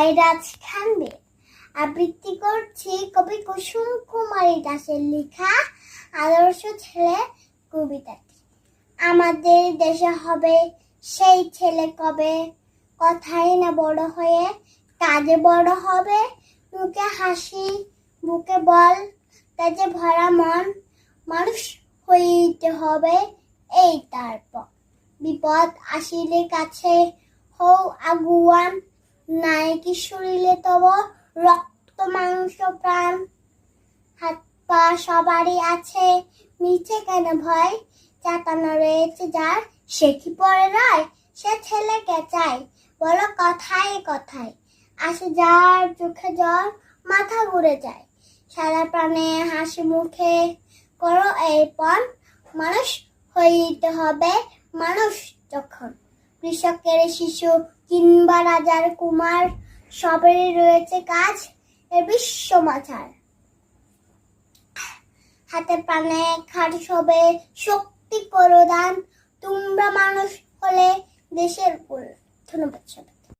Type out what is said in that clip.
রায়রাজ খানদের আবৃত্তি করছি কবি কুসুম কুমারী দাসের লেখা আদর্শ ছেলে কবিতাটি। আমাদের দেশে হবে সেই ছেলে কবে, কথাই না বড় হয়ে কাজে বড় হবে। মুখে হাসি বুকে বল, তেজে ভরা মন, মানুষ হইতে হবে এই তারপর। বিপদ আসিলে কাছে হও আগুয়ান, নাই কি শরীরে তব রক্ত মাংস প্রাণ। হাত পা সবারই আছে, মিছে কেন ভয়, চাতানো রয়েছে যার সে কি পরে রয়। সে ছেলেকে চাই বলো কথায় কথায়, আসে যার চোখে জল মাথা ঘুরে যায়। সারা প্রাণে হাসি মুখে করো এই পণ, মানুষ হইতে হবে মানুষ যখন। কৃষকের শিশু কিংবা রাজার কুমার, সবেরই রয়েছে কাজ এ বিশ্ব মাঝার। হাতে প্রাণে খাট সবে শক্তি করো দান, তোমরা মানুষ হলে দেশের কুল। ধন্যবাদ।